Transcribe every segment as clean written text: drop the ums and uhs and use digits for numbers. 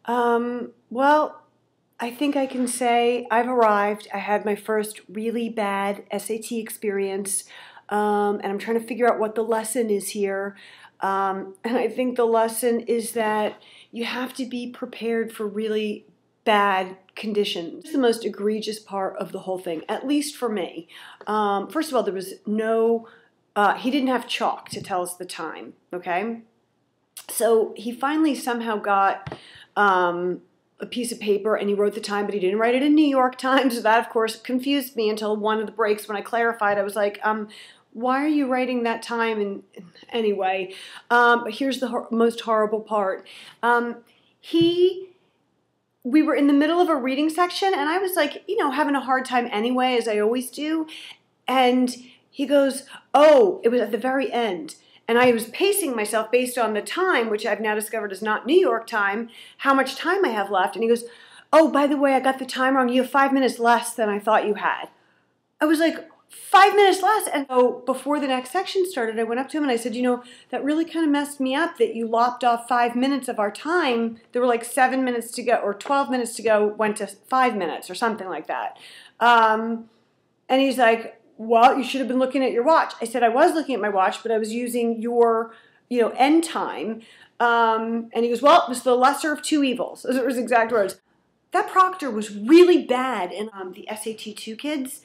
Well, I think I can say I've arrived. I had my first really bad SAT experience, and I'm trying to figure out what the lesson is here. And I think the lesson is that you have to be prepared for really bad conditions. It's the most egregious part of the whole thing, at least for me. First of all, there was no, he didn't have chalk to tell us the time, okay? So he finally somehow got a piece of paper and he wrote the time, but he didn't write it in New York Times. So that, of course, confused me until one of the breaks when I clarified. I was like, why are you writing that time? And anyway, but here's the most horrible part. We were in the middle of a reading section and I was like, having a hard time anyway, as I always do. And he goes, oh, it was at the very end. And I was pacing myself based on the time, which I've now discovered is not New York time, how much time I have left. And he goes, oh, by the way, I got the time wrong. You have 5 minutes less than I thought you had. I was like, 5 minutes less? And so before the next section started, I went up to him and I said, that really kind of messed me up that you lopped off 5 minutes of our time. There were like 7 minutes to go or 12 minutes to go, went to 5 minutes or something like that. And he's like, well, you should have been looking at your watch. I said, I was looking at my watch, but I was using your, end time. And he goes, well, it was the lesser of two evils. Those were his exact words. That proctor was really bad in the SAT2 kids.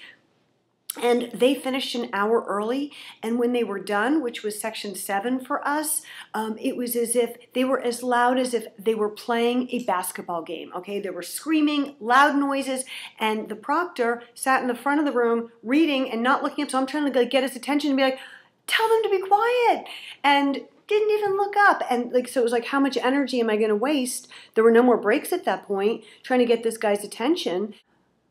And they finished an hour early, and when they were done, which was section 7 for us, it was as if they were as loud as if they were playing a basketball game, okay? They were screaming, loud noises, and the proctor sat in the front of the room reading and not looking up, so I'm trying to get his attention and be like, tell them to be quiet, and didn't even look up. And so it was like, how much energy am I going to waste? There were no more breaks at that point, trying to get this guy's attention.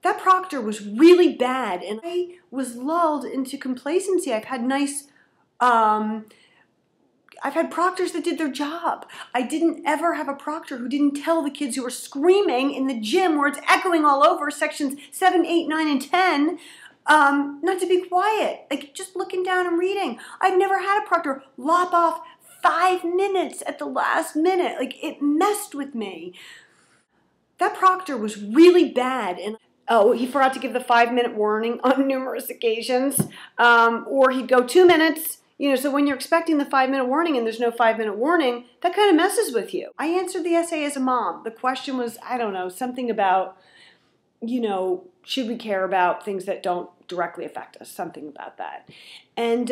That proctor was really bad, and I was lulled into complacency. I've had proctors that did their job. I didn't ever have a proctor who didn't tell the kids who were screaming in the gym where it's echoing all over, sections 7, 8, 9, and 10, not to be quiet, just looking down and reading. I've never had a proctor lop off 5 minutes at the last minute. It messed with me. That proctor was really bad, and oh, he forgot to give the 5-minute warning on numerous occasions, or he'd go 2 minutes, so when you're expecting the 5-minute warning and there's no 5-minute warning, that kind of messes with you. I answered the essay as a mom. The question was, I don't know, something about, should we care about things that don't directly affect us, something about that. And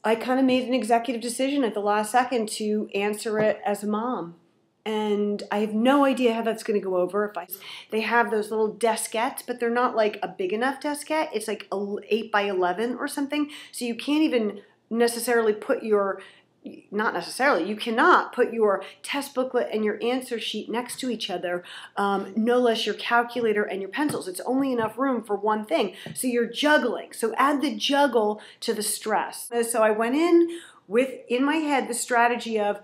I kind of made an executive decision at the last second to answer it as a mom. And I have no idea how that's going to go over. They have those little deskettes, but they're not like a big enough deskette. It's like 8 by 11 or something. So you can't even necessarily put you cannot put your test booklet and your answer sheet next to each other, no less your calculator and your pencils. It's only enough room for one thing. So you're juggling. So add the juggle to the stress. So I went in my head, the strategy of,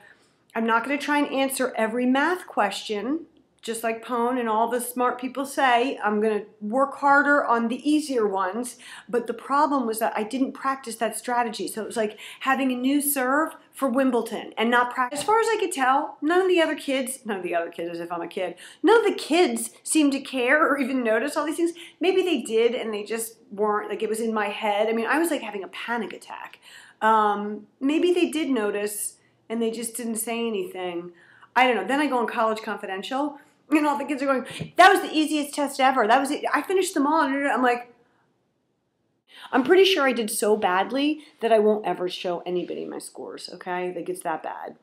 I'm not going to try and answer every math question, just like Pone and all the smart people say. I'm going to work harder on the easier ones. But the problem was that I didn't practice that strategy. So it was like having a new serve for Wimbledon and not practice. As far as I could tell, none of the other kids as if I'm a kid, none of the kids seemed to care or even notice all these things. Maybe they did and they just weren't, it was in my head. I mean, I was having a panic attack. Maybe they did notice and they just didn't say anything. I don't know. Then I go on College Confidential, and all the kids are going, that was the easiest test ever. That was it. I finished them all. And I'm like, I'm pretty sure I did so badly that I won't ever show anybody my scores, okay? It's that bad.